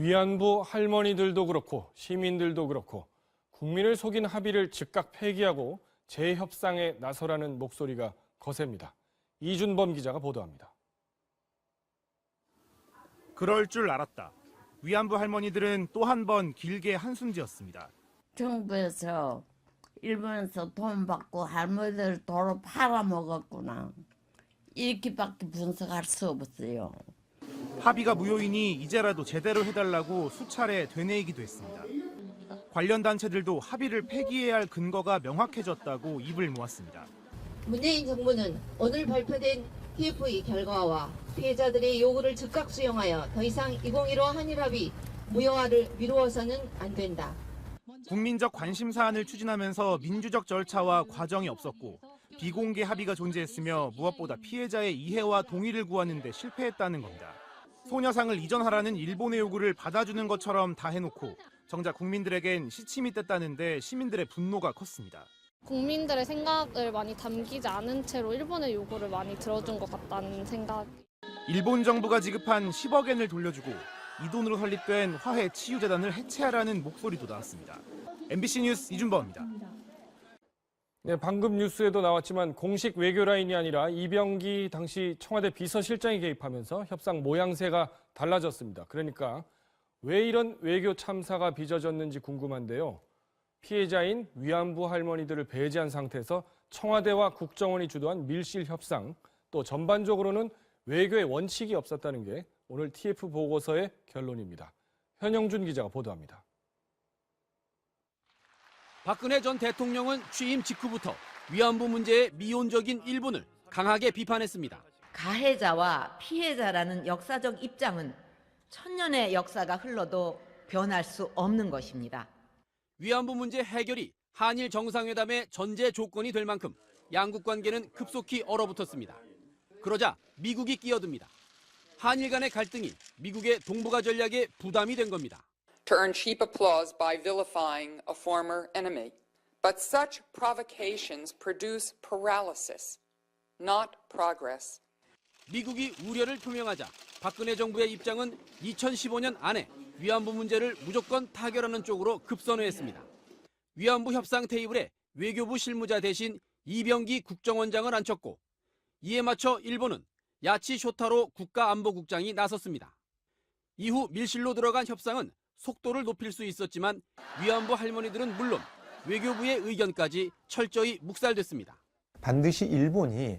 위안부 할머니들도 그렇고 시민들도 그렇고 국민을 속인 합의를 즉각 폐기하고 재협상에 나서라는 목소리가 거셉니다. 이준범 기자가 보도합니다. 그럴 줄 알았다. 위안부 할머니들은 또 한 번 길게 한숨 지었습니다. 정부에서 일본에서 돈 받고 할머니들 도로 팔아먹었구나. 이렇게밖에 분석할 수 없어요. 합의가 무효이니 이제라도 제대로 해달라고 수차례 되뇌이기도 했습니다. 관련 단체들도 합의를 폐기해야 할 근거가 명확해졌다고 입을 모았습니다. 문재인 정부는 오늘 발표된 TF의 결과와 피해자들의 요구를 즉각 수용하여 더 이상 2015 한일합의 무효화를 미루어서는 안 된다. 국민적 관심 사안을 추진하면서 민주적 절차와 과정이 없었고 비공개 합의가 존재했으며 무엇보다 피해자의 이해와 동의를 구하는 데 실패했다는 겁니다. 소녀상을 이전하라는 일본의 요구를 받아주는 것처럼 다 해놓고 정작 국민들에겐 시침이 뗐다는데 시민들의 분노가 컸습니다. 국민들의 생각을 많이 담기지 않은 채로 일본의 요구를 많이 들어준 것 같다는 생각. 일본 정부가 지급한 10억 엔을 돌려주고 이 돈으로 설립된 화해 치유재단을 해체하라는 목소리도 나왔습니다. MBC 뉴스 이준범입니다. 네, 방금 뉴스에도 나왔지만 공식 외교 라인이 아니라 이병기 당시 청와대 비서실장이 개입하면서 협상 모양새가 달라졌습니다. 그러니까 왜 이런 외교 참사가 빚어졌는지 궁금한데요. 피해자인 위안부 할머니들을 배제한 상태에서 청와대와 국정원이 주도한 밀실 협상, 또 전반적으로는 외교의 원칙이 없었다는 게 오늘 TF 보고서의 결론입니다. 현영준 기자가 보도합니다. 박근혜 전 대통령은 취임 직후부터 위안부 문제의 미온적인 일본을 강하게 비판했습니다. 가해자와 피해자라는 역사적 입장은 천년의 역사가 흘러도 변할 수 없는 것입니다. 위안부 문제 해결이 한일 정상회담의 전제 조건이 될 만큼 양국 관계는 급속히 얼어붙었습니다. 그러자 미국이 끼어듭니다. 한일 간의 갈등이 미국의 동북아 전략에 부담이 된 겁니다. To earn cheap applause by vilifying a former enemy. But such provocations produce paralysis, not progress. 미국이 우려를 표명하자 박근혜 정부의 입장은 2015년 안에 위안부 문제를 무조건 타결하는 쪽으로 급선회했습니다. 위안부 협상 테이블에 외교부 실무자 대신 이병기 국정원장을 앉혔고 이에 맞춰 일본은 야치 쇼타로 국가안보국장이 나섰습니다. 이후 밀실로 들어간 협상은 속도를 높일 수 있었지만 위안부 할머니들은 물론 외교부의 의견까지 철저히 묵살됐습니다. 반드시 일본이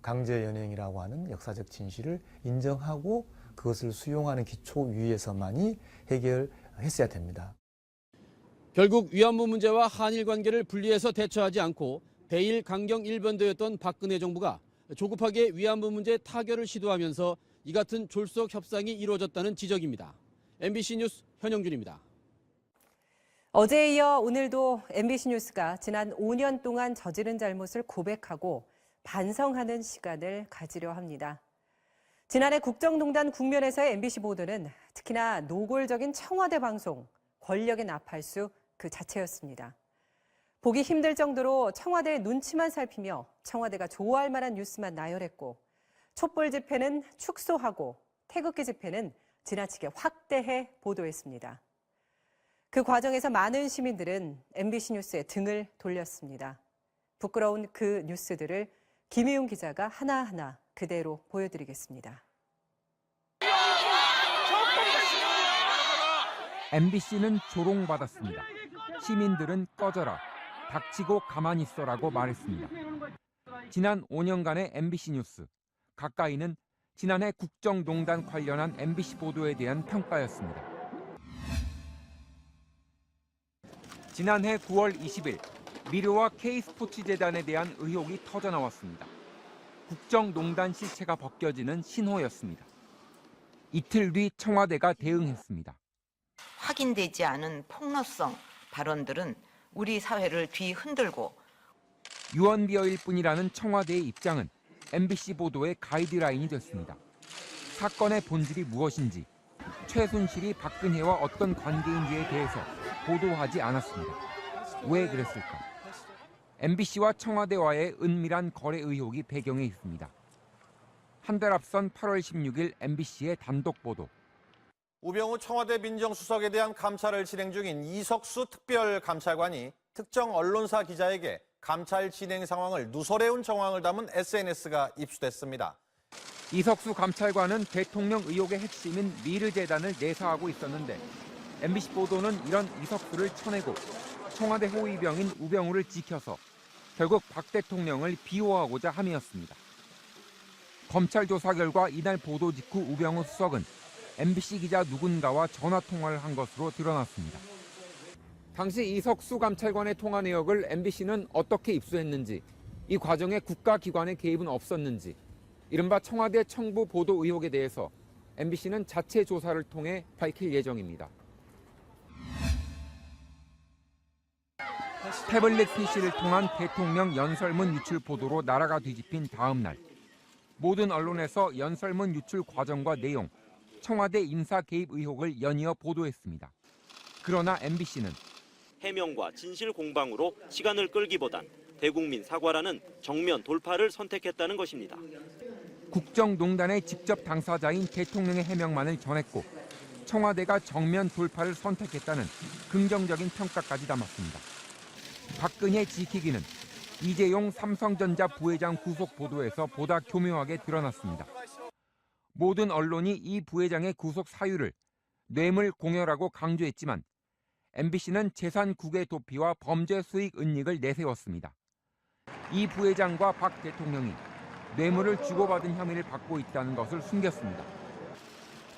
강제 연행이라고 하는 역사적 진실을 인정하고 그것을 수용하는 기초 위에서만이 해결했어야 됩니다. 결국 위안부 문제와 한일 관계를 분리해서 대처하지 않고 대일 강경 일변도였던 박근혜 정부가 조급하게 위안부 문제 타결을 시도하면서 이 같은 졸속 협상이 이루어졌다는 지적입니다. MBC 뉴스 현영준입니다. 어제에 이어 오늘도 MBC 뉴스가 지난 5년 동안 저지른 잘못을 고백하고 반성하는 시간을 가지려 합니다. 지난해 국정농단 국면에서의 MBC 보도는 특히나 노골적인 청와대 방송, 권력의 나팔수 그 자체였습니다. 보기 힘들 정도로 청와대의 눈치만 살피며 청와대가 좋아할 만한 뉴스만 나열했고 촛불 집회는 축소하고 태극기 집회는 지나치게 확대해 보도했습니다. 그 과정에서 많은 시민들은 MBC 뉴스에 등을 돌렸습니다. 부끄러운 그 뉴스들을 김희웅 기자가 하나하나 그대로 보여드리겠습니다. MBC는 조롱받았습니다. 시민들은 꺼져라, 닥치고 가만히 있어라고 말했습니다. 지난 5년간의 MBC 뉴스, 가까이는 지난해 국정농단 관련한 MBC 보도에 대한 평가였습니다. 지난해 9월 20일 미르와 K스포츠재단에 대한 의혹이 터져나왔습니다. 국정농단 실체가 벗겨지는 신호였습니다. 이틀 뒤 청와대가 대응했습니다. 확인되지 않은 폭로성 발언들은 우리 사회를 뒤흔들고 유언비어일 뿐이라는 청와대의 입장은 MBC 보도의 가이드라인이 됐습니다. 사건의 본질이 무엇인지, 최순실이 박근혜와 어떤 관계인지에 대해서 보도하지 않았습니다. 왜 그랬을까? MBC와 청와대와의 은밀한 거래 의혹이 배경에 있습니다. 한 달 앞선 8월 16일 MBC의 단독 보도. 우병우 청와대 민정수석에 대한 감찰을 진행 중인 이석수 특별감찰관이 특정 언론사 기자에게 감찰 진행 상황을 누설해온 정황을 담은 SNS가 입수됐습니다. 이석수 감찰관은 대통령 의혹의 핵심인 미르재단을 내사하고 있었는데 MBC 보도는 이런 이석수를 쳐내고 청와대 호위병인 우병우를 지켜서 결국 박 대통령을 비호하고자 함이었습니다. 검찰 조사 결과 이날 보도 직후 우병우 수석은 MBC 기자 누군가와 전화통화를 한 것으로 드러났습니다. 당시 이석수 감찰관의 통화 내역을 MBC는 어떻게 입수했는지, 이 과정에 국가기관의 개입은 없었는지, 이른바 청와대 청부 보도 의혹에 대해서 MBC는 자체 조사를 통해 밝힐 예정입니다. 태블릿 PC를 통한 대통령 연설문 유출 보도로 나라가 뒤집힌 다음 날, 모든 언론에서 연설문 유출 과정과 내용, 청와대 인사 개입 의혹을 연이어 보도했습니다. 그러나 MBC는 해명과 진실 공방으로 시간을 끌기보단 대국민 사과라는 정면 돌파를 선택했다는 것입니다. 국정농단의 직접 당사자인 대통령의 해명만을 전했고 청와대가 정면 돌파를 선택했다는 긍정적인 평가까지 담았습니다. 박근혜 지키기는 이재용 삼성전자 부회장 구속 보도에서 보다 교묘하게 드러났습니다. 모든 언론이 이 부회장의 구속 사유를 뇌물 공여라고 강조했지만 MBC는 재산 국외 도피와 범죄 수익 은닉을 내세웠습니다. 이 부회장과 박 대통령이 뇌물을 주고받은 혐의를 받고 있다는 것을 숨겼습니다.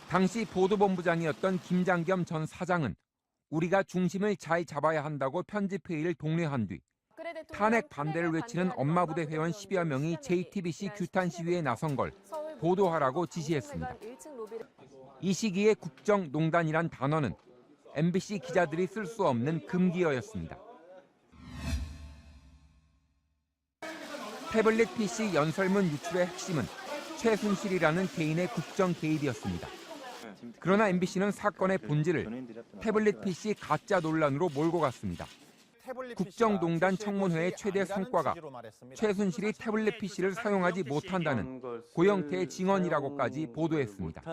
당시 보도본부장이었던 김장겸 전 사장은 우리가 중심을 잘 잡아야 한다고 편집회의를 독려한 뒤 탄핵 반대를 외치는 엄마부대 회원 10여 명이 JTBC 규탄 시위에 나선 걸 보도하라고 지시했습니다. 이 시기에 국정농단이란 단어는 MBC 기자들이 쓸 수 없는 금기어였습니다. 태블릿 PC 연설문 유출의 핵심은 최순실이라는 개인의 국정 개입이었습니다. 그러나 MBC는 사건의 본질을 태블릿 PC 가짜 논란으로 몰고 갔습니다. 국정농단 청문회의 최대 성과가 최순실이 태블릿 PC를 사용하지 못한다는 고영태의 증언이라고까지 보도했습니다.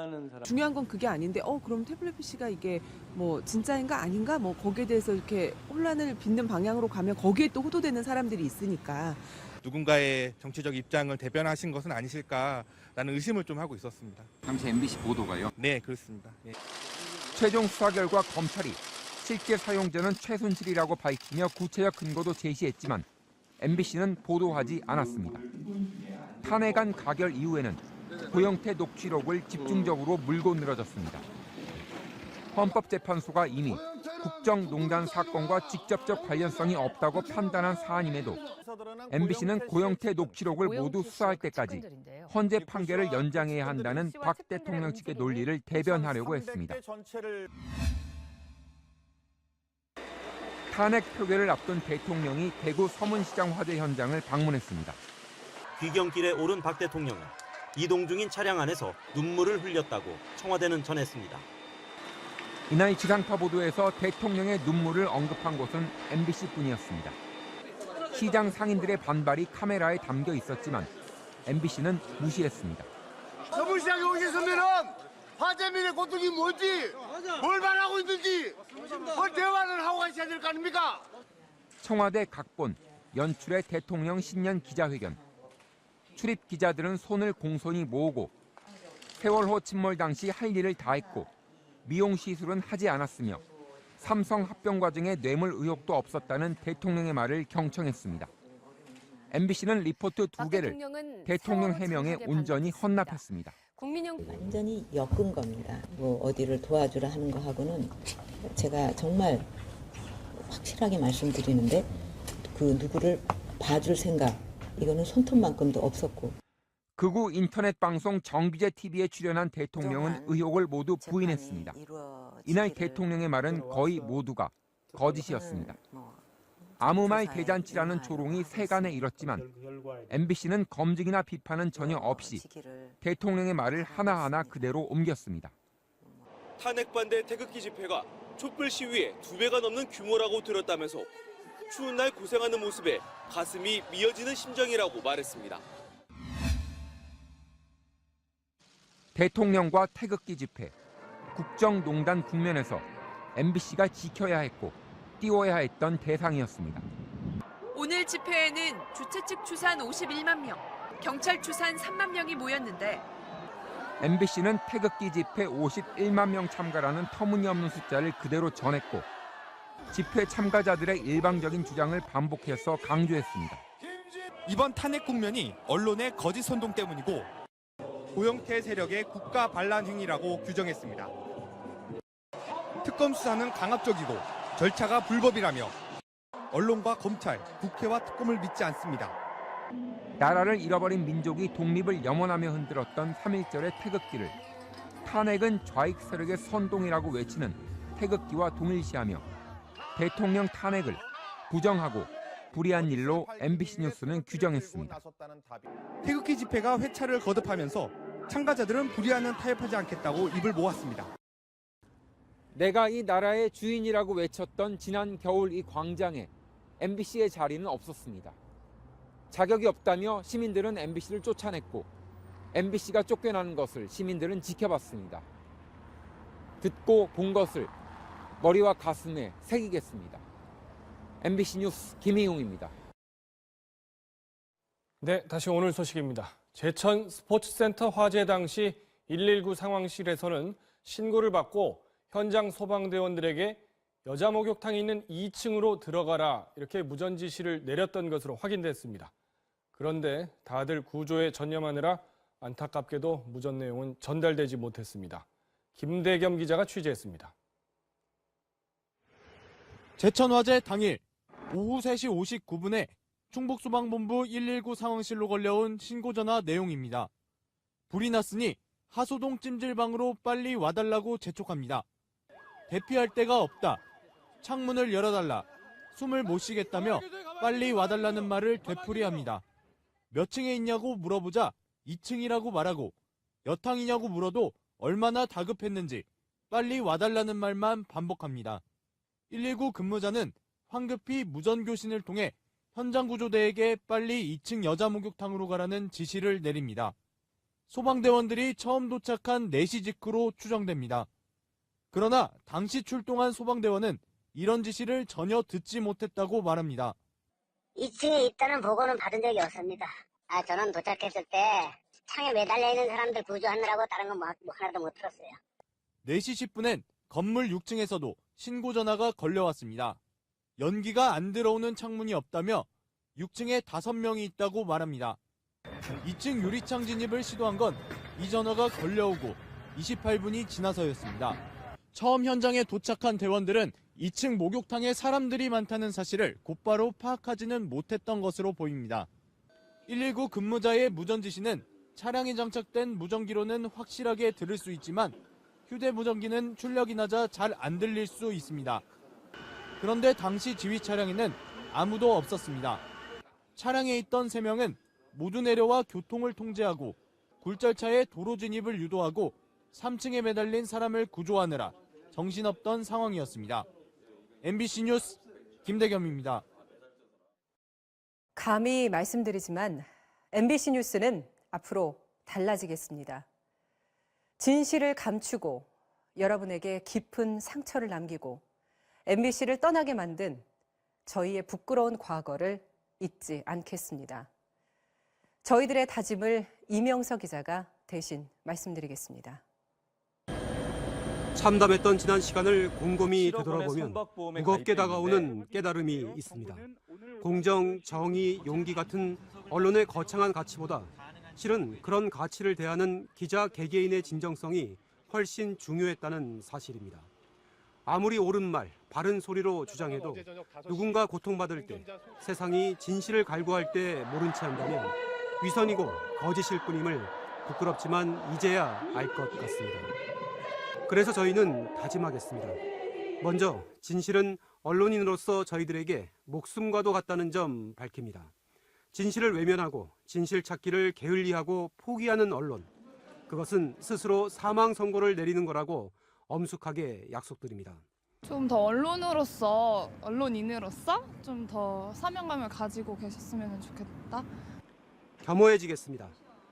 중요한 건 그게 아닌데 그럼 태블릿 PC가 이게 뭐 진짜인가 아닌가 뭐 거기에 대해서 이렇게 혼란을 빚는 방향으로 가면 거기에 또 호도되는 사람들이 있으니까 누군가의 정치적 입장을 대변하신 것은 아니실까라는 의심을 좀 하고 있었습니다. 당시 MBC 보도가요? 네, 그렇습니다. 네. 최종 수사 결과 검찰이 실제 사용자는 최순실이라고 밝히며 구체적 근거도 제시했지만 MBC는 보도하지 않았습니다. 탄핵안 가결 이후에는 고영태 녹취록을 집중적으로 물고 늘어졌습니다. 헌법재판소가 이미 국정농단 사건과 직접적 관련성이 없다고 판단한 사안임에도 MBC는 고영태 녹취록을 모두 수사할 때까지 헌재 판결을 연장해야 한다는 박 대통령 측의 논리를 대변하려고 했습니다. 탄핵 표결을 앞둔 대통령이 대구 서문시장 화재 현장을 방문했습니다. 귀경길에 오른 박 대통령은 이동 중인 차량 안에서 눈물을 흘렸다고 청와대는 전했습니다. 이날 지상파 보도에서 대통령의 눈물을 언급한 곳은 MBC뿐이었습니다. 시장 상인들의 반발이 카메라에 담겨 있었지만 MBC는 무시했습니다. 서문시장에 오셨으면은 화재민의 고통이 뭔지, 뭘 말하고 있는지, 뭘 대화를 하고 가셔야 될 거 아닙니까? 청와대 각본, 연출의 대통령 신년 기자회견. 출입 기자들은 손을 공손히 모으고 세월호 침몰 당시 할 일을 다 했고 미용 시술은 하지 않았으며 삼성 합병 과정에 뇌물 의혹도 없었다는 대통령의 말을 경청했습니다. MBC는 리포트 2개를 대통령 해명에 온전히 헌납했습니다. 완전히 엮은 겁니다. 뭐 어디를 도와주라 하는 거하고는 제가 정말 확실하게 말씀드리는데 그 누구를 봐줄 생각 이거는 손톱만큼도 없었고. 극우 인터넷 방송 정비제 TV에 출연한 대통령은 의혹을 모두 부인했습니다. 이날 대통령의 말은 거의 모두가 거짓이었습니다. 아무 말 대잔치라는 조롱이 세간에 일었지만 MBC는 검증이나 비판은 전혀 없이 대통령의 말을 하나하나 그대로 옮겼습니다. 탄핵 반대 태극기 집회가 촛불 시위의 2배가 넘는 규모라고 들었다면서 추운 날 고생하는 모습에 가슴이 미어지는 심정이라고 말했습니다. 대통령과 태극기 집회, 국정농단 국면에서 MBC가 지켜야 했고 띄워야 했던 대상이었습니다. 오늘 집회에는 주최 측 추산 51만 명, 경찰 추산 3만 명이 모였는데 MBC는 태극기 집회 51만 명 참가라는 터무니없는 숫자를 그대로 전했고 집회 참가자들의 일방적인 주장을 반복해서 강조했습니다. 이번 탄핵 국면이 언론의 거짓 선동 때문이고 고영태 세력의 국가 반란 행위라고 규정했습니다. 특검 수사는 강압적이고 절차가 불법이라며 언론과 검찰, 국회와 특검을 믿지 않습니다. 나라를 잃어버린 민족이 독립을 염원하며 흔들었던 3.1절의 태극기를 탄핵은 좌익 세력의 선동이라고 외치는 태극기와 동일시하며 대통령 탄핵을 부정하고 불의한 일로 MBC 뉴스는 규정했습니다. 태극기 집회가 회차를 거듭하면서 참가자들은 불의하는 타협하지 않겠다고 입을 모았습니다. 내가 이 나라의 주인이라고 외쳤던 지난 겨울 이 광장에 MBC의 자리는 없었습니다. 자격이 없다며 시민들은 MBC를 쫓아냈고 MBC가 쫓겨나는 것을 시민들은 지켜봤습니다. 듣고 본 것을 머리와 가슴에 새기겠습니다. MBC 뉴스 김희용입니다. 네, 다시 오늘 소식입니다. 제천 스포츠센터 화재 당시 119 상황실에서는 신고를 받고 현장 소방대원들에게 여자 목욕탕이 있는 2층으로 들어가라 이렇게 무전 지시를 내렸던 것으로 확인됐습니다. 그런데 다들 구조에 전념하느라 안타깝게도 무전 내용은 전달되지 못했습니다. 김대겸 기자가 취재했습니다. 제천 화재 당일 오후 3시 59분에 충북소방본부 119 상황실로 걸려온 신고전화 내용입니다. 불이 났으니 하소동 찜질방으로 빨리 와달라고 재촉합니다. 대피할 데가 없다. 창문을 열어달라. 숨을 못 쉬겠다며 빨리 와달라는 말을 되풀이합니다. 몇 층에 있냐고 물어보자 2층이라고 말하고 여탕이냐고 물어도 얼마나 다급했는지 빨리 와달라는 말만 반복합니다. 119 근무자는 황급히 무전교신을 통해 현장 구조대에게 빨리 2층 여자 목욕탕으로 가라는 지시를 내립니다. 소방대원들이 처음 도착한 4시 직후로 추정됩니다. 그러나 당시 출동한 소방대원은 이런 지시를 전혀 듣지 못했다고 말합니다. 2층에 있다는 보고는 받은 적이 없습니다. 저는 도착했을 때 창에 매달려 있는 사람들 구조하느라고 다른 건 하나도 못 들었어요. 4시 10분엔 건물 6층에서도 신고 전화가 걸려왔습니다. 연기가 안 들어오는 창문이 없다며 6층에 5명이 있다고 말합니다. 2층 유리창 진입을 시도한 건 이 전화가 걸려오고 28분이 지나서였습니다. 처음 현장에 도착한 대원들은 2층 목욕탕에 사람들이 많다는 사실을 곧바로 파악하지는 못했던 것으로 보입니다. 119 근무자의 무전 지시는 차량에 장착된 무전기로는 확실하게 들을 수 있지만 휴대 무전기는 출력이 낮아 잘 안 들릴 수 있습니다. 그런데 당시 지휘 차량에는 아무도 없었습니다. 차량에 있던 3명은 모두 내려와 교통을 통제하고 굴절차의 도로 진입을 유도하고 3층에 매달린 사람을 구조하느라 정신없던 상황이었습니다. MBC 뉴스 김대겸입니다. 감히 말씀드리지만 MBC 뉴스는 앞으로 달라지겠습니다. 진실을 감추고 여러분에게 깊은 상처를 남기고 MBC를 떠나게 만든 저희의 부끄러운 과거를 잊지 않겠습니다. 저희들의 다짐을 이명서 기자가 대신 말씀드리겠습니다. 참담했던 지난 시간을 곰곰이 되돌아보면 무겁게 다가오는 깨달음이 있습니다. 공정, 정의, 용기 같은 언론의 거창한 가치보다 실은 그런 가치를 대하는 기자 개개인의 진정성이 훨씬 중요했다는 사실입니다. 아무리 옳은 말, 바른 소리로 주장해도 누군가 고통받을 때, 세상이 진실을 갈구할 때 모른 채 한다면 위선이고 거짓일 뿐임을 부끄럽지만 이제야 알 것 같습니다. 그래서 저희는 다짐하겠습니다. 먼저 진실은 언론인으로서 저희들에게 목숨과도 같다는 점 밝힙니다. 진실을 외면하고 진실 찾기를 게을리하고 포기하는 언론, 그것은 스스로 사망 선고를 내리는 거라고 엄숙하게 약속드립니다. 좀 더 언론인으로서 좀 더 사명감을 가지고 계셨으면 좋겠다. 겸허해지겠습니다.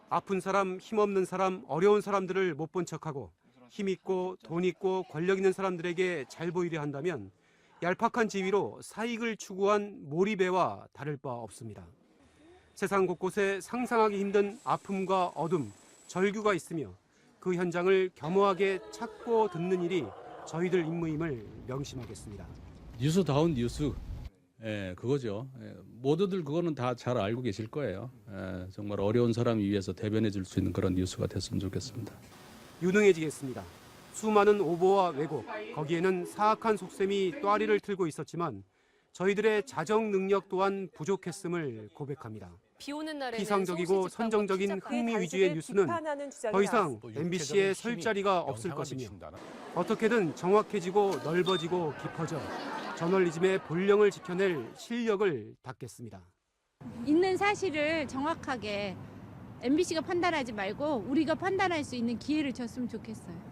아픈 사람, 힘없는 사람, 어려운 사람들을 못 본 척하고 힘 있고 돈 있고 권력 있는 사람들에게 잘 보이려 한다면 얄팍한 지위로 사익을 추구한 몰입애와 다를 바 없습니다. 세상 곳곳에 상상하기 힘든 아픔과 어둠, 절규가 있으며 그 현장을 겸허하게 찾고 듣는 일이 저희들 임무임을 명심하겠습니다. 뉴스다운 뉴스, 그거죠. 모두들 그거는 다 잘 알고 계실 거예요. 정말 어려운 사람 위해서 대변해 줄 수 있는 그런 뉴스가 됐으면 좋겠습니다. 유능해지겠습니다. 수많은 오보와 왜곡, 거기에는 사악한 속셈이 또아리를 틀고 있었지만 저희들의 자정 능력 또한 부족했음을 고백합니다. 피상적이고 선정적인 흥미 위주의 뉴스는 더 이상 MBC의 설 자리가 없을 것이며 어떻게든 정확해지고 넓어지고 깊어져 저널리즘의 본령을 지켜낼 실력을 닦겠습니다. 있는 사실을 정확하게 MBC가 판단하지 말고 우리가 판단할 수 있는 기회를 줬으면 좋겠어요.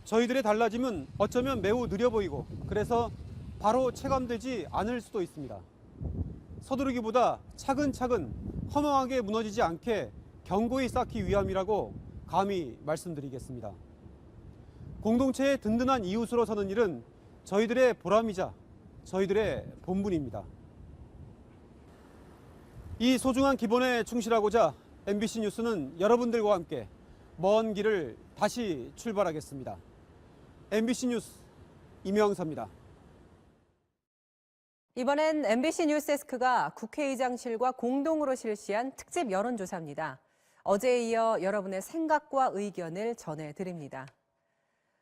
저희들의 달라짐은 어쩌면 매우 느려 보이고 그래서 바로 체감되지 않을 수도 있습니다. 서두르기보다 차근차근 허망하게 무너지지 않게 견고히 쌓기 위함이라고 감히 말씀드리겠습니다. 공동체의 든든한 이웃으로 서는 일은 저희들의 보람이자 저희들의 본분입니다. 이 소중한 기본에 충실하고자 MBC 뉴스는 여러분들과 함께 먼 길을 다시 출발하겠습니다. MBC 뉴스 임영사입니다. 이번엔 MBC 뉴스데스크가 국회의장실과 공동으로 실시한 특집 여론조사입니다. 어제에 이어 여러분의 생각과 의견을 전해드립니다.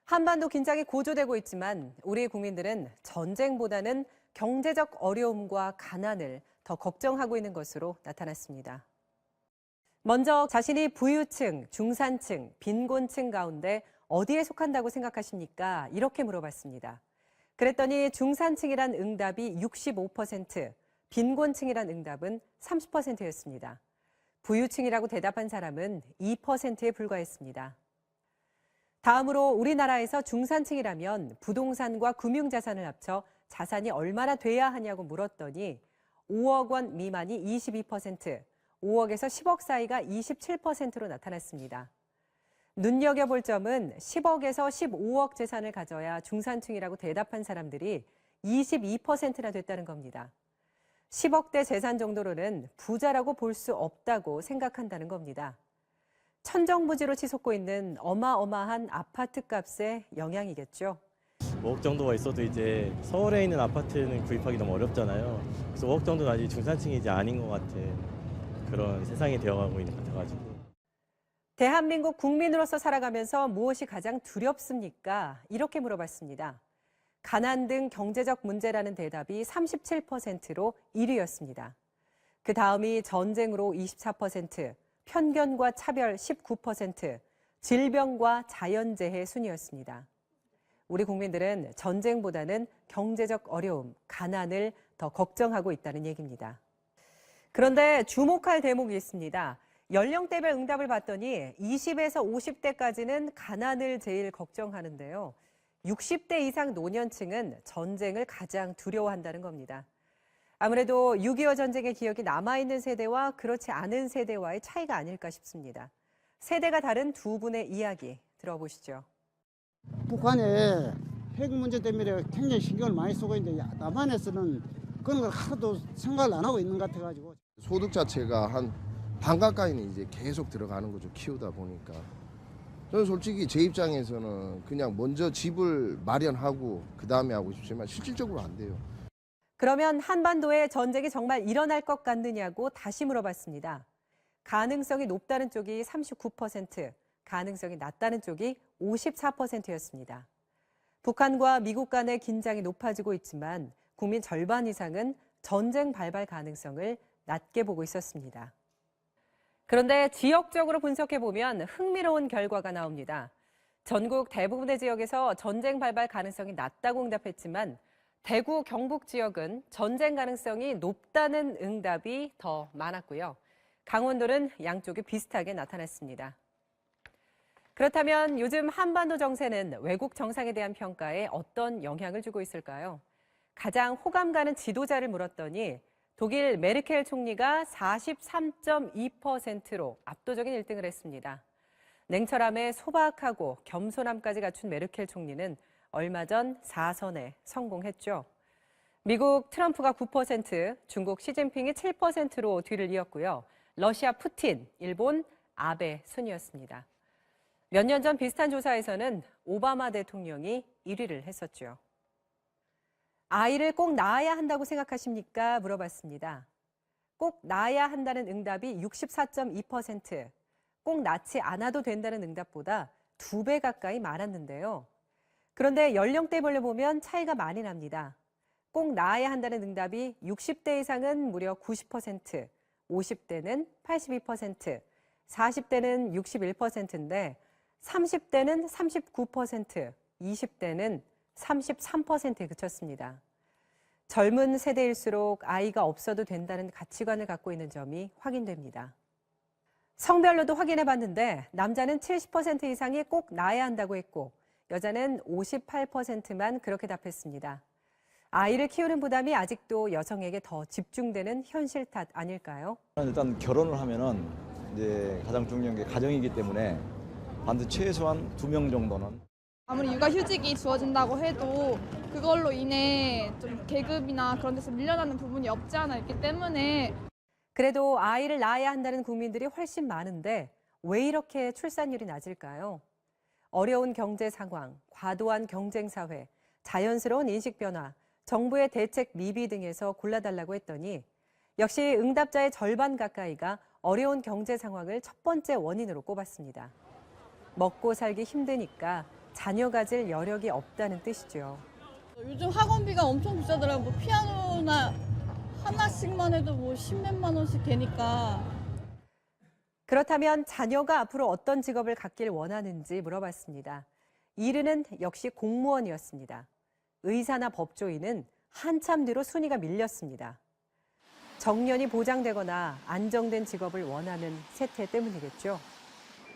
한반도 긴장이 고조되고 있지만 우리 국민들은 전쟁보다는 경제적 어려움과 가난을 더 걱정하고 있는 것으로 나타났습니다. 먼저 자신이 부유층, 중산층, 빈곤층 가운데 어디에 속한다고 생각하십니까? 이렇게 물어봤습니다. 그랬더니 중산층이란 응답이 65%, 빈곤층이란 응답은 30%였습니다. 부유층이라고 대답한 사람은 2%에 불과했습니다. 다음으로 우리나라에서 중산층이라면 부동산과 금융자산을 합쳐 자산이 얼마나 돼야 하냐고 물었더니 5억 원 미만이 22%, 5억에서 10억 사이가 27%로 나타났습니다. 눈여겨볼 점은 10억에서 15억 재산을 가져야 중산층이라고 대답한 사람들이 22%나 됐다는 겁니다. 10억대 재산 정도로는 부자라고 볼 수 없다고 생각한다는 겁니다. 천정부지로 치솟고 있는 어마어마한 아파트 값의 영향이겠죠. 5억 정도가 있어도 이제 서울에 있는 아파트는 구입하기 너무 어렵잖아요. 그래서 5억 정도는 아직 중산층이 아닌 것 같은 그런 세상이 되어가고 있는 것 같아가지고. 대한민국 국민으로서 살아가면서 무엇이 가장 두렵습니까? 이렇게 물어봤습니다. 가난 등 경제적 문제라는 대답이 37%로 1위였습니다. 그 다음이 전쟁으로 24%, 편견과 차별 19%, 질병과 자연재해 순이었습니다. 우리 국민들은 전쟁보다는 경제적 어려움, 가난을 더 걱정하고 있다는 얘기입니다. 그런데 주목할 대목이 있습니다. 연령대별 응답을 봤더니 20에서 50대까지는 가난을 제일 걱정하는데요. 60대 이상 노년층은 전쟁을 가장 두려워한다는 겁니다. 아무래도 6.25 전쟁의 기억이 남아있는 세대와 그렇지 않은 세대와의 차이가 아닐까 싶습니다. 세대가 다른 두 분의 이야기 들어보시죠. 북한의 핵 문제 때문에 굉장히 신경을 많이 쓰고 있는데 남한에서는 그런 걸 하나도 생각을 안 하고 있는 것 같아가지고. 소득 자체가 한 반 가까이는 이제 계속 들어가는 거죠. 키우다 보니까. 저는 솔직히 제 입장에서는 그냥 먼저 집을 마련하고 그다음에 하고 싶지만 실질적으로 안 돼요. 그러면 한반도에 전쟁이 정말 일어날 것 같느냐고 다시 물어봤습니다. 가능성이 높다는 쪽이 39%, 가능성이 낮다는 쪽이 54%였습니다. 북한과 미국 간의 긴장이 높아지고 있지만 국민 절반 이상은 전쟁 발발 가능성을 낮게 보고 있었습니다. 그런데 지역적으로 분석해보면 흥미로운 결과가 나옵니다. 전국 대부분의 지역에서 전쟁 발발 가능성이 낮다고 응답했지만 대구, 경북 지역은 전쟁 가능성이 높다는 응답이 더 많았고요. 강원도는 양쪽이 비슷하게 나타났습니다. 그렇다면 요즘 한반도 정세는 외국 정상에 대한 평가에 어떤 영향을 주고 있을까요? 가장 호감 가는 지도자를 물었더니 독일 메르켈 총리가 43.2%로 압도적인 1등을 했습니다. 냉철함에 소박하고 겸손함까지 갖춘 메르켈 총리는 얼마 전 4선에 성공했죠. 미국 트럼프가 9%, 중국 시진핑이 7%로 뒤를 이었고요. 러시아 푸틴, 일본 아베 순이었습니다. 몇 년 전 비슷한 조사에서는 오바마 대통령이 1위를 했었죠. 아이를 꼭 낳아야 한다고 생각하십니까? 물어봤습니다. 꼭 낳아야 한다는 응답이 64.2%, 꼭 낳지 않아도 된다는 응답보다 2배 가까이 많았는데요. 그런데 연령대별로 보면 차이가 많이 납니다. 꼭 낳아야 한다는 응답이 60대 이상은 무려 90%, 50대는 82%, 40대는 61%인데 30대는 39%, 20대는 33%에 그쳤습니다. 젊은 세대일수록 아이가 없어도 된다는 가치관을 갖고 있는 점이 확인됩니다. 성별로도 확인해 봤는데 남자는 70% 이상이 꼭 낳아야 한다고 했고 여자는 58%만 그렇게 답했습니다. 아이를 키우는 부담이 아직도 여성에게 더 집중되는 현실 탓 아닐까요? 일단 결혼을 하면은 이제 가장 중요한 게 가정이기 때문에 반드시 최소한 2명 정도는. 아무리 육아휴직이 주어진다고 해도 그걸로 인해 좀 계급이나 그런 데서 밀려나는 부분이 없지 않아 있기 때문에. 그래도 아이를 낳아야 한다는 국민들이 훨씬 많은데 왜 이렇게 출산율이 낮을까요? 어려운 경제 상황, 과도한 경쟁 사회, 자연스러운 인식 변화, 정부의 대책 미비 등에서 골라달라고 했더니 역시 응답자의 절반 가까이가 어려운 경제 상황을 첫 번째 원인으로 꼽았습니다. 먹고 살기 힘드니까 자녀 가질 여력이 없다는 뜻이죠. 요즘 학원비가 엄청 비싸더라고요. 뭐 피아노나 하나씩만 해도 뭐 10몇만 원씩 되니까. 그렇다면 자녀가 앞으로 어떤 직업을 갖길 원하는지 물어봤습니다. 1위는 역시 공무원이었습니다. 의사나 법조인은 한참 뒤로 순위가 밀렸습니다. 정년이 보장되거나 안정된 직업을 원하는 세태 때문이겠죠.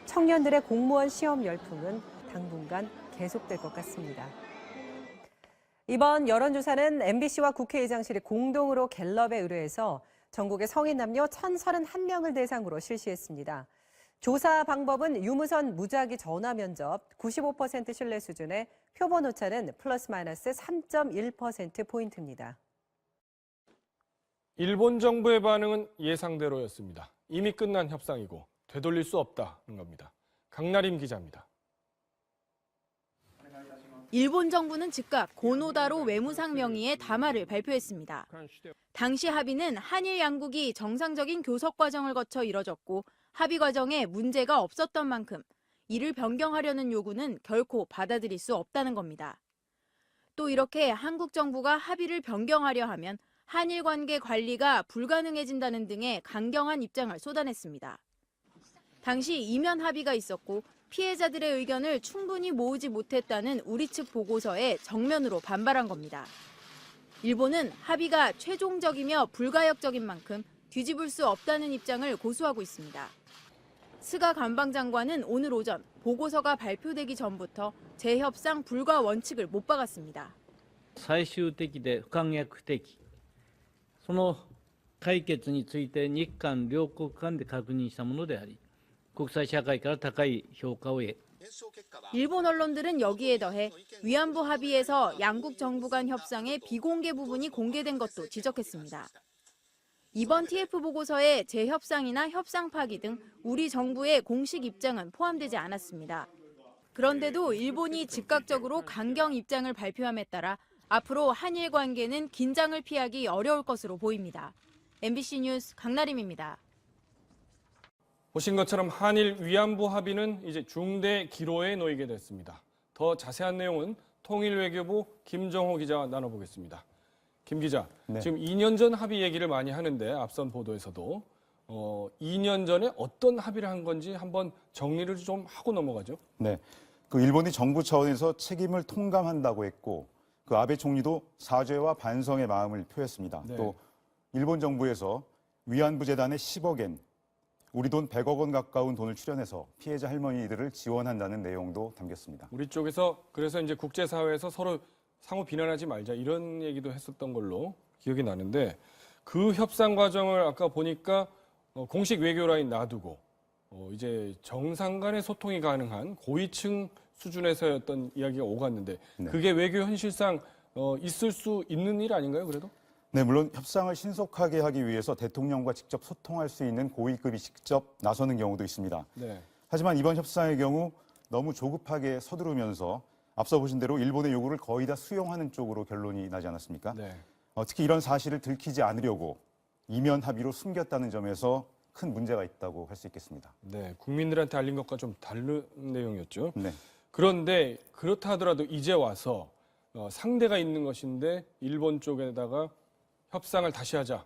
청년들의 공무원 시험 열풍은 당분간 계속될 것 같습니다. 이번 여론조사는 MBC와 국회의장실이 공동으로 갤럽에 의뢰해서 전국의 성인 남녀 1,031명을 대상으로 실시했습니다. 조사 방법은 유무선 무작위 전화 면접 95% 신뢰 수준의 표본 오차는 플러스 마이너스 3.1%포인트입니다. 일본 정부의 반응은 예상대로였습니다. 이미 끝난 협상이고 되돌릴 수 없다는 겁니다. 강나림 기자입니다. 일본 정부는 즉각 고노다로 외무상 명의의 담화를 발표했습니다. 당시 합의는 한일 양국이 정상적인 교섭 과정을 거쳐 이뤄졌고 합의 과정에 문제가 없었던 만큼 이를 변경하려는 요구는 결코 받아들일 수 없다는 겁니다. 또 이렇게 한국 정부가 합의를 변경하려 하면 한일 관계 관리가 불가능해진다는 등의 강경한 입장을 쏟아냈습니다. 당시 이면 합의가 있었고 피해자들의 의견을 충분히 모으지 못했다는 우리 측 보고서에 정면으로 반발한 겁니다. 일본은 합의가 최종적이며 불가역적인 만큼 뒤집을 수 없다는 입장을 고수하고 있습니다. 스가 관방장관은 오늘 오전 보고서가 발표되기 전부터 재협상 불가 원칙을 못 박았습니다. 最終的で不可逆的、その解決について日韓両国間で確認したものであり、国際社会から高い評価を得。 일본 언론들은 여기에 더해 위안부 합의에서 양국 정부 간 협상의 비공개 부분이 공개된 것도 지적했습니다. 이번 TF 보고서에 재협상이나 협상 파기 등 우리 정부의 공식 입장은 포함되지 않았습니다. 그런데도 일본이 즉각적으로 강경 입장을 발표함에 따라 앞으로 한일 관계는 긴장을 피하기 어려울 것으로 보입니다. MBC 뉴스 강나림입니다. 보신 것처럼 한일 위안부 합의는 이제 중대 기로에 놓이게 됐습니다. 더 자세한 내용은 통일외교부 김정호 기자와 나눠보겠습니다. 김 기자, 지금 2년 전 합의 얘기를 많이 하는데 앞선 보도에서도 2년 전에 어떤 합의를 한 건지 한번 정리를 좀 하고 넘어가죠. 네, 그 일본이 정부 차원에서 책임을 통감한다고 했고 그 아베 총리도 사죄와 반성의 마음을 표했습니다. 네. 또 일본 정부에서 위안부 재단에 10억엔 우리 돈 100억 원 가까운 돈을 출연해서 피해자 할머니들을 지원한다는 내용도 담겼습니다. 우리 쪽에서 그래서 이제 국제사회에서 서로 상호 비난하지 말자 이런 얘기도 했었던 걸로 기억이 나는데 그 협상 과정을 아까 보니까 공식 외교 라인 놔두고 이제 정상 간의 소통이 가능한 고위층 수준에서의 어떤 이야기가 오갔는데 네. 그게 외교 현실상 있을 수 있는 일 아닌가요, 그래도? 네, 물론 협상을 신속하게 하기 위해서 대통령과 직접 소통할 수 있는 고위급이 직접 나서는 경우도 있습니다. 네. 하지만 이번 협상의 경우 너무 조급하게 서두르면서 앞서 보신 대로 일본의 요구를 거의 다 수용하는 쪽으로 결론이 나지 않았습니까? 네. 특히 이런 사실을 들키지 않으려고 이면 합의로 숨겼다는 점에서 큰 문제가 있다고 할 수 있겠습니다. 네, 국민들한테 알린 것과 좀 다른 내용이었죠. 네. 그런데 그렇다 하더라도 이제 와서 상대가 있는 것인데 일본 쪽에다가 협상을 다시 하자,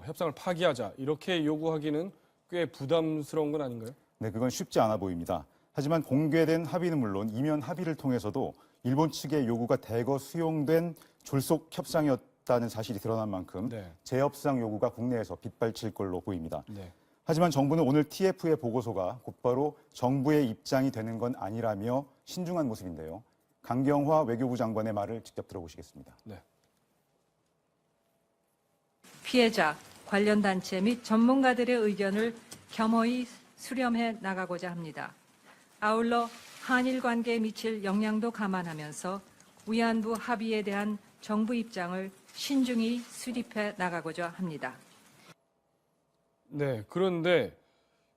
협상을 파기하자 이렇게 요구하기는 꽤 부담스러운 건 아닌가요? 네, 그건 쉽지 않아 보입니다. 하지만 공개된 합의는 물론 이면 합의를 통해서도 일본 측의 요구가 대거 수용된 졸속 협상이었다는 사실이 드러난 만큼 네. 재협상 요구가 국내에서 빗발칠 걸로 보입니다. 네. 하지만 정부는 오늘 TF의 보고서가 곧바로 정부의 입장이 되는 건 아니라며 신중한 모습인데요. 강경화 외교부 장관의 말을 직접 들어보시겠습니다. 네. 피해자, 관련 단체 및 전문가들의 의견을 겸허히 수렴해 나가고자 합니다. 아울러 한일 관계에 미칠 영향도 감안하면서 위안부 합의에 대한 정부 입장을 신중히 수립해 나가고자 합니다. 네, 그런데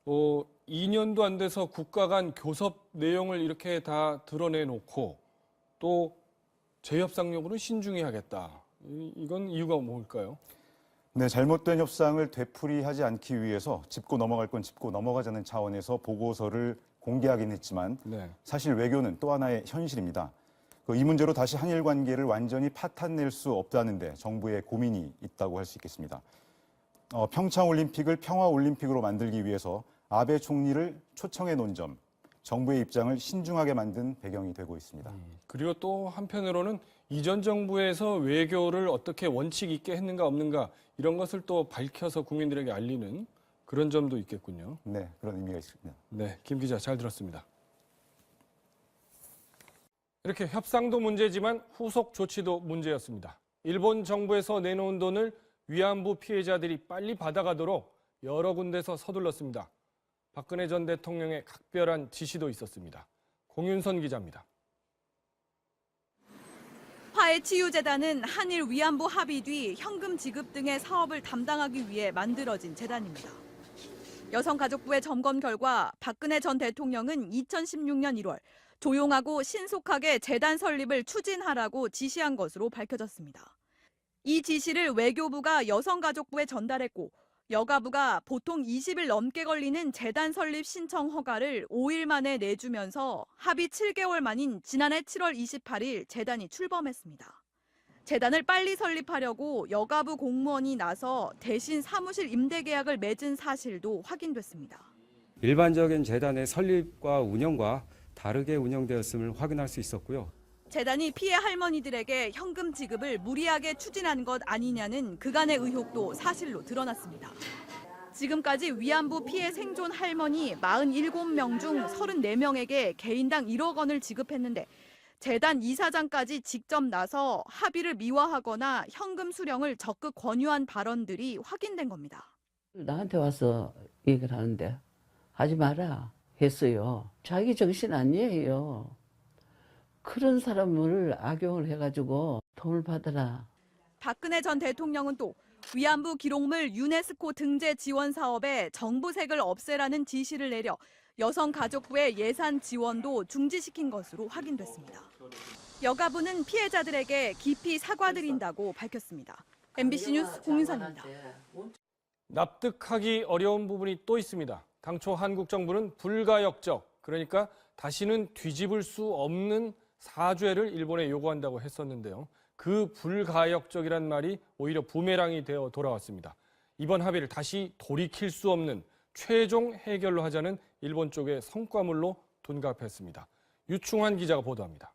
2년도 안 돼서 국가 간 교섭 내용을 이렇게 다 드러내놓고 또 재협상 요구는 신중히 하겠다. 이건 이유가 뭘까요? 네, 잘못된 협상을 되풀이하지 않기 위해서 짚고 넘어갈 건 짚고 넘어가자는 차원에서 보고서를 공개하긴 했지만 네. 사실 외교는 또 하나의 현실입니다. 이 문제로 다시 한일 관계를 완전히 파탄낼 수 없다는데 정부의 고민이 있다고 할 수 있겠습니다. 평창올림픽을 평화올림픽으로 만들기 위해서 아베 총리를 초청해 놓은 점, 정부의 입장을 신중하게 만든 배경이 되고 있습니다. 그리고 또 한편으로는 이전 정부에서 외교를 어떻게 원칙 있게 했는가 없는가 이런 것을 또 밝혀서 국민들에게 알리는 그런 점도 있겠군요. 네, 그런 의미가 있습니다. 네, 김 기자 잘 들었습니다. 이렇게 협상도 문제지만 후속 조치도 문제였습니다. 일본 정부에서 내놓은 돈을 위안부 피해자들이 빨리 받아가도록 여러 군데서 서둘렀습니다. 박근혜 전 대통령의 각별한 지시도 있었습니다. 공윤선 기자입니다. 화해치유재단은 한일 위안부 합의 뒤 현금 지급 등의 사업을 담당하기 위해 만들어진 재단입니다. 여성가족부의 점검 결과 박근혜 전 대통령은 2016년 1월 조용하고 신속하게 재단 설립을 추진하라고 지시한 것으로 밝혀졌습니다. 이 지시를 외교부가 여성가족부에 전달했고 여가부가 보통 20일 넘게 걸리는 재단 설립 신청 허가를 5일 만에 내주면서 합의 7개월 만인 지난해 7월 28일 재단이 출범했습니다. 재단을 빨리 설립하려고 여가부 공무원이 나서 대신 사무실 임대 계약을 맺은 사실도 확인됐습니다. 일반적인 재단의 설립과 운영과 다르게 운영되었음을 확인할 수 있었고요. 재단이 피해 할머니들에게 현금 지급을 무리하게 추진한 것 아니냐는 그간의 의혹도 사실로 드러났습니다. 지금까지 위안부 피해 생존 할머니 47명 중 34명에게 개인당 1억 원을 지급했는데 재단 이사장까지 직접 나서 합의를 미화하거나 현금 수령을 적극 권유한 발언들이 확인된 겁니다. 나한테 와서 얘기를 하는데 하지 마라 했어요. 자기 정신 아니에요. 그런 사람을 악용을 해가지고 돈을 받아라. 박근혜 전 대통령은 또 위안부 기록물 유네스코 등재 지원 사업에 정부색을 없애라는 지시를 내려 여성가족부의 예산 지원도 중지시킨 것으로 확인됐습니다. 여가부는 피해자들에게 깊이 사과드린다고 밝혔습니다. MBC 뉴스 공윤선입니다. 납득하기 어려운 부분이 또 있습니다. 당초 한국 정부는 불가역적, 그러니까 다시는 뒤집을 수 없는 사죄를 일본에 요구한다고 했었는데요. 그 불가역적이란 말이 오히려 부메랑이 되어 돌아왔습니다. 이번 합의를 다시 돌이킬 수 없는 최종 해결로 하자는 일본 쪽의 성과물로 둔갑했습니다. 유충환 기자가 보도합니다.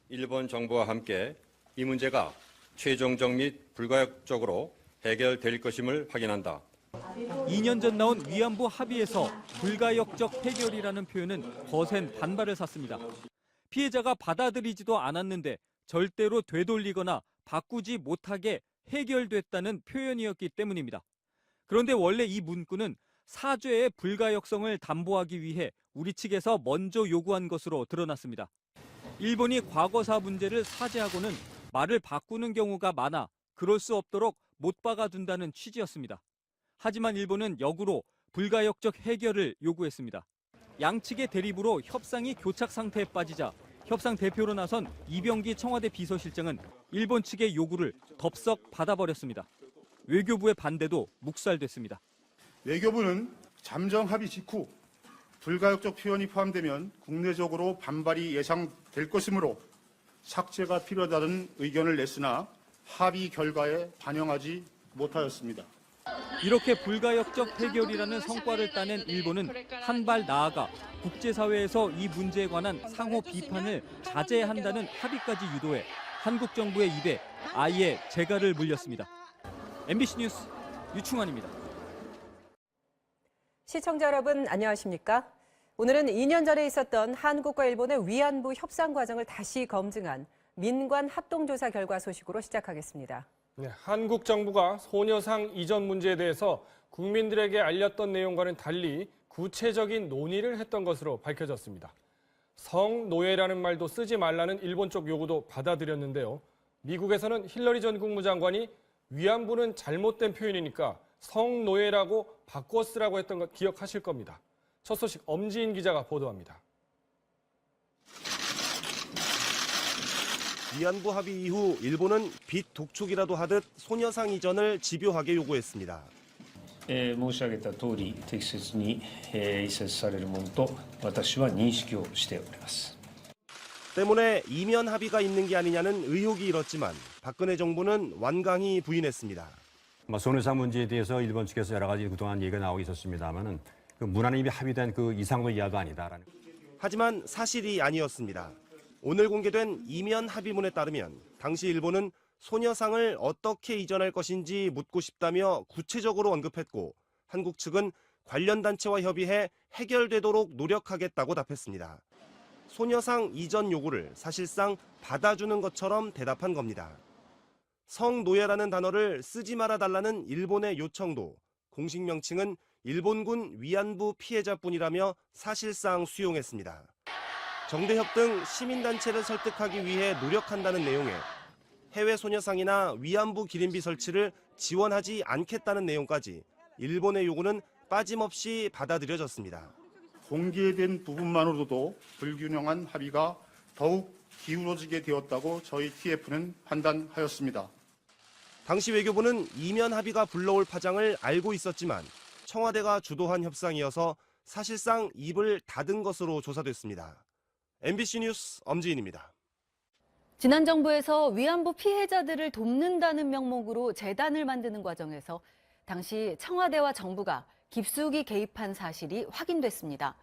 일본 정부와 함께 이 문제가 최종적 및 불가역적으로 해결될 것임을 확인한다. 2년 전 나온 위안부 합의에서 불가역적 해결이라는 표현은 거센 반발을 샀습니다. 피해자가 받아들이지도 않았는데 절대로 되돌리거나 바꾸지 못하게 해결됐다는 표현이었기 때문입니다. 그런데 원래 이 문구는 사죄의 불가역성을 담보하기 위해 우리 측에서 먼저 요구한 것으로 드러났습니다. 일본이 과거사 문제를 사죄하고는 말을 바꾸는 경우가 많아 그럴 수 없도록 못 박아둔다는 취지였습니다. 하지만 일본은 역으로 불가역적 해결을 요구했습니다. 양측의 대립으로 협상이 교착 상태에 빠지자 협상 대표로 나선 이병기 청와대 비서실장은 일본 측의 요구를 덥석 받아버렸습니다. 외교부의 반대도 묵살됐습니다. 외교부는 잠정 합의 직후 불가역적 표현이 포함되면 국내적으로 반발이 예상될 것이므로 삭제가 필요하다는 의견을 냈으나 합의 결과에 반영하지 못하였습니다. 이렇게 불가역적 해결이라는 성과를 따낸 일본은 한 발 나아가 국제사회에서 이 문제에 관한 상호 비판을 자제한다는 합의까지 유도해 한국 정부의 입에 아예 재갈을 물렸습니다. MBC 뉴스 유충환입니다. 시청자 여러분 안녕하십니까? 오늘은 2년 전에 있었던 한국과 일본의 위안부 협상 과정을 다시 검증한 민관 합동조사 결과 소식으로 시작하겠습니다. 네, 한국 정부가 소녀상 이전 문제에 대해서 국민들에게 알렸던 내용과는 달리 구체적인 논의를 했던 것으로 밝혀졌습니다. 성노예라는 말도 쓰지 말라는 일본 쪽 요구도 받아들였는데요. 미국에서는 힐러리 전 국무장관이 위안부는 잘못된 표현이니까 성노예라고 바꿔 쓰라고 했던 것 기억하실 겁니다. 첫 소식 엄지인 기자가 보도합니다. 위안부 합의 이후 일본은 빚 독촉이라도 하듯 소녀상 이전을 집요하게 요구했습니다. 申し上げた通り適切に移設されるものと私は認識をしております。 때문에 이면 합의가 있는 게 아니냐는 의혹이 일었지만 박근혜 정부는 완강히 부인했습니다. 소녀상 문제에 대해서 일본 측에서 여러 가지 그동안 얘기가 나오고 있었습니다만은 그 문안에 이미 합의된 그 이상도 이하도 아니다라는. 하지만 사실이 아니었습니다. 오늘 공개된 이면 합의문에 따르면 당시 일본은 소녀상을 어떻게 이전할 것인지 묻고 싶다며 구체적으로 언급했고 한국 측은 관련 단체와 협의해 해결되도록 노력하겠다고 답했습니다. 소녀상 이전 요구를 사실상 받아주는 것처럼 대답한 겁니다. 성노예라는 단어를 쓰지 말아달라는 일본의 요청도 공식 명칭은 일본군 위안부 피해자뿐이라며 사실상 수용했습니다. 정대협 등 시민단체를 설득하기 위해 노력한다는 내용에 해외 소녀상이나 위안부 기림비 설치를 지원하지 않겠다는 내용까지 일본의 요구는 빠짐없이 받아들여졌습니다. 공개된 부분만으로도 불균형한 합의가 더욱 기울어지게 되었다고 저희 TF는 판단하였습니다. 당시 외교부는 이면 합의가 불러올 파장을 알고 있었지만 청와대가 주도한 협상이어서 사실상 입을 닫은 것으로 조사됐습니다. MBC 뉴스 엄지인입니다. 지난 정부에서 위안부 피해자들을 돕는다는 명목으로 재단을 만드는 과정에서 당시 청와대와 정부가 깊숙이 개입한 사실이 확인됐습니다.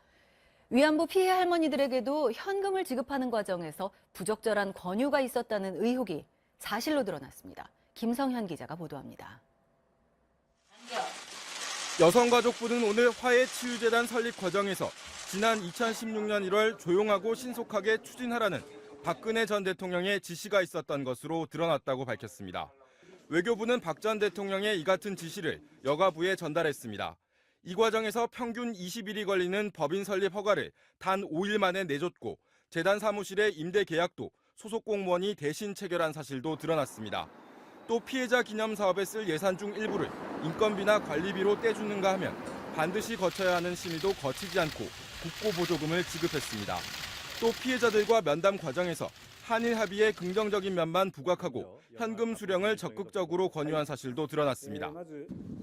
위안부 피해 할머니들에게도 현금을 지급하는 과정에서 부적절한 권유가 있었다는 의혹이 사실로 드러났습니다. 김성현 기자가 보도합니다. 여성가족부는 오늘 화해치유재단 설립 과정에서 지난 2016년 1월 조용하고 신속하게 추진하라는 박근혜 전 대통령의 지시가 있었던 것으로 드러났다고 밝혔습니다. 외교부는 박 전 대통령의 이 같은 지시를 여가부에 전달했습니다. 이 과정에서 평균 20일이 걸리는 법인 설립 허가를 단 5일 만에 내줬고 재단 사무실의 임대 계약도 소속 공무원이 대신 체결한 사실도 드러났습니다. 또 피해자 기념 사업에 쓸 예산 중 일부를 인건비나 관리비로 떼주는가 하면 반드시 거쳐야 하는 심의도 거치지 않고 국고보조금을 지급했습니다. 또 피해자들과 면담 과정에서 한일 합의의 긍정적인 면만 부각하고 현금 수령을 적극적으로 권유한 사실도 드러났습니다.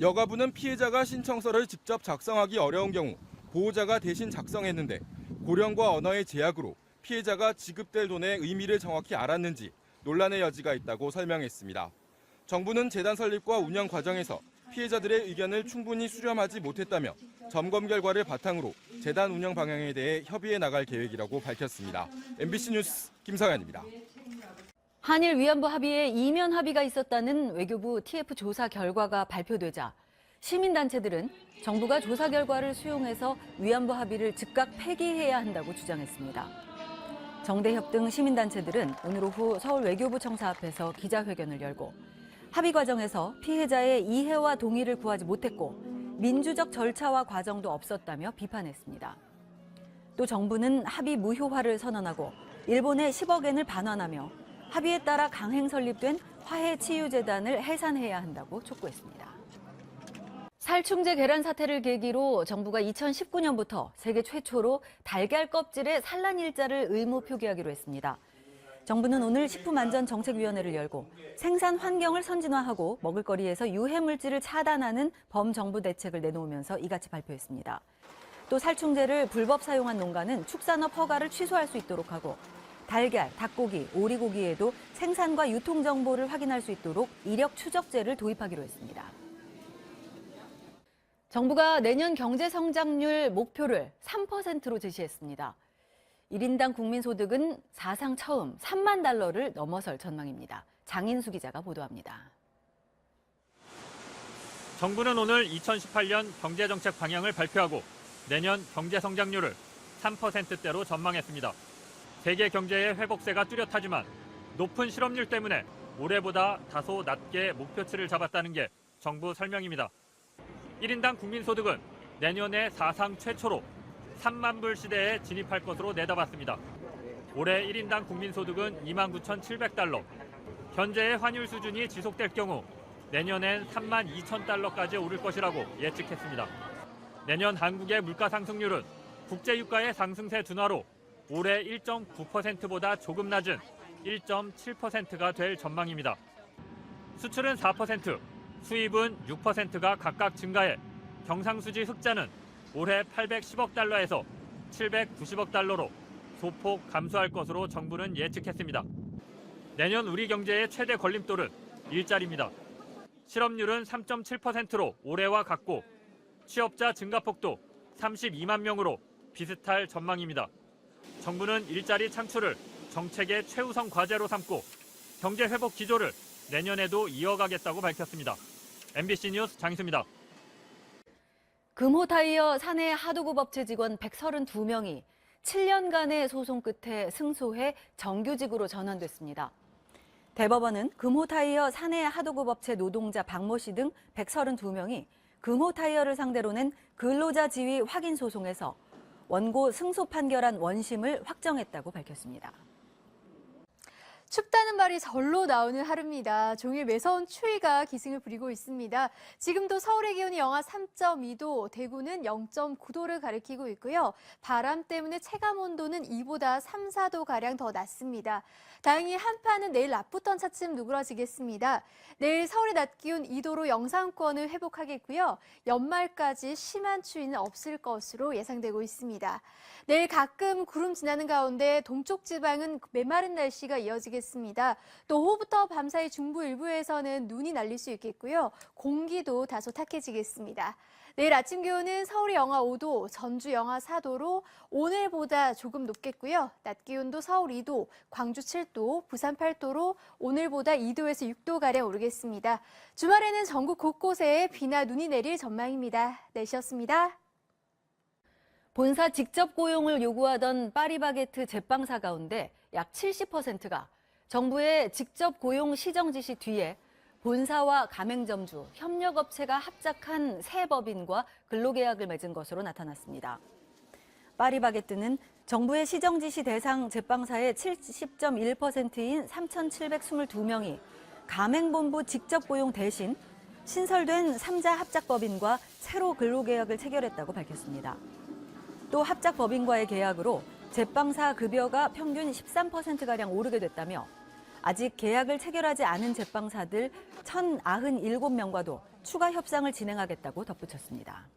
여가부는 피해자가 신청서를 직접 작성하기 어려운 경우 보호자가 대신 작성했는데 고령과 언어의 제약으로 피해자가 지급될 돈의 의미를 정확히 알았는지 논란의 여지가 있다고 설명했습니다. 정부는 재단 설립과 운영 과정에서 피해자들의 의견을 충분히 수렴하지 못했다며 점검 결과를 바탕으로 재단 운영 방향에 대해 협의해 나갈 계획이라고 밝혔습니다. MBC 뉴스 김성현입니다. 한일 위안부 합의에 이면 합의가 있었다는 외교부 TF 조사 결과가 발표되자 시민단체들은 정부가 조사 결과를 수용해서 위안부 합의를 즉각 폐기해야 한다고 주장했습니다. 정대협 등 시민단체들은 오늘 오후 서울 외교부 청사 앞에서 기자회견을 열고 합의 과정에서 피해자의 이해와 동의를 구하지 못했고 민주적 절차와 과정도 없었다며 비판했습니다. 또 정부는 합의 무효화를 선언하고 일본의 10억엔을 반환하며 합의에 따라 강행 설립된 화해치유재단을 해산해야 한다고 촉구했습니다. 살충제 계란 사태를 계기로 정부가 2019년부터 세계 최초로 달걀 껍질에 산란 일자를 의무 표기하기로 했습니다. 정부는 오늘 식품안전정책위원회를 열고 생산 환경을 선진화하고 먹을거리에서 유해물질을 차단하는 범정부 대책을 내놓으면서 이같이 발표했습니다. 또 살충제를 불법 사용한 농가는 축산업 허가를 취소할 수 있도록 하고 달걀, 닭고기, 오리고기에도 생산과 유통 정보를 확인할 수 있도록 이력 추적제를 도입하기로 했습니다. 정부가 내년 경제 성장률 목표를 3%로 제시했습니다. 1인당 국민소득은 사상 처음 3만 달러를 넘어설 전망입니다. 장인수 기자가 보도합니다. 정부는 오늘 2018년 경제정책 방향을 발표하고 내년 경제 성장률을 3%대로 전망했습니다. 세계 경제의 회복세가 뚜렷하지만 높은 실업률 때문에 올해보다 다소 낮게 목표치를 잡았다는 게 정부 설명입니다. 1인당 국민소득은 내년에 사상 최초로 3만 불 시대에 진입할 것으로 내다봤습니다. 올해 1인당 국민소득은 29,700달러. 현재의 환율 수준이 지속될 경우 내년엔 3만 2천 달러까지 오를 것이라고 예측했습니다. 내년 한국의 물가 상승률은 국제유가의 상승세 둔화로 올해 1.9%보다 조금 낮은 1.7%가 될 전망입니다. 수출은 4%, 수입은 6%가 각각 증가해 경상수지 흑자는 올해 810억 달러에서 790억 달러로 소폭 감소할 것으로 정부는 예측했습니다. 내년 우리 경제의 최대 걸림돌은 일자리입니다. 실업률은 3.7%로 올해와 같고 취업자 증가폭도 32만 명으로 비슷할 전망입니다. 정부는 일자리 창출을 정책의 최우선 과제로 삼고 경제 회복 기조를 내년에도 이어가겠다고 밝혔습니다. MBC 뉴스 장희수입니다. 금호타이어 사내 하도급 업체 직원 132명이 7년간의 소송 끝에 승소해 정규직으로 전환됐습니다. 대법원은 금호타이어 사내 하도급 업체 노동자 박모 씨 등 132명이 금호타이어를 상대로 낸 근로자 지위 확인 소송에서 원고 승소 판결한 원심을 확정했다고 밝혔습니다. 춥다는 말이 절로 나오는 하루입니다. 종일 매서운 추위가 기승을 부리고 있습니다. 지금도 서울의 기온이 영하 3.2도, 대구는 0.9도를 가리키고 있고요. 바람 때문에 체감 온도는 이보다 3, 4도가량 더 낮습니다. 다행히 한파는 내일 낮부터 차츰 누그러지겠습니다. 내일 서울의 낮 기온 2도로 영상권을 회복하겠고요. 연말까지 심한 추위는 없을 것으로 예상되고 있습니다. 내일 가끔 구름 지나는 가운데 동쪽 지방은 메마른 날씨가 이어지겠습니다. 또 오후부터 밤사이 중부 일부에서는 눈이 날릴 수 있겠고요. 공기도 다소 탁해지겠습니다. 내일 아침 기온은 서울이 영하 5도, 전주 영하 4도로 오늘보다 조금 높겠고요. 낮 기온도 서울 2도, 광주 7도, 부산 8도로 오늘보다 2도에서 6도가량 오르겠습니다. 주말에는 전국 곳곳에 비나 눈이 내릴 전망입니다. 날씨였습니다. 본사 직접 고용을 요구하던 파리바게트 제빵사 가운데 약 70%가 정부의 직접 고용 시정 지시 뒤에 본사와 가맹점주, 협력업체가 합작한 새 법인과 근로계약을 맺은 것으로 나타났습니다. 파리바게뜨는 정부의 시정 지시 대상 제빵사의 70.1%인 3,722명이 가맹본부 직접 고용 대신 신설된 3자 합작법인과 새로 근로계약을 체결했다고 밝혔습니다. 또 합작법인과의 계약으로 제빵사 급여가 평균 13%가량 오르게 됐다며 아직 계약을 체결하지 않은 제빵사들 1,097명과도 추가 협상을 진행하겠다고 덧붙였습니다.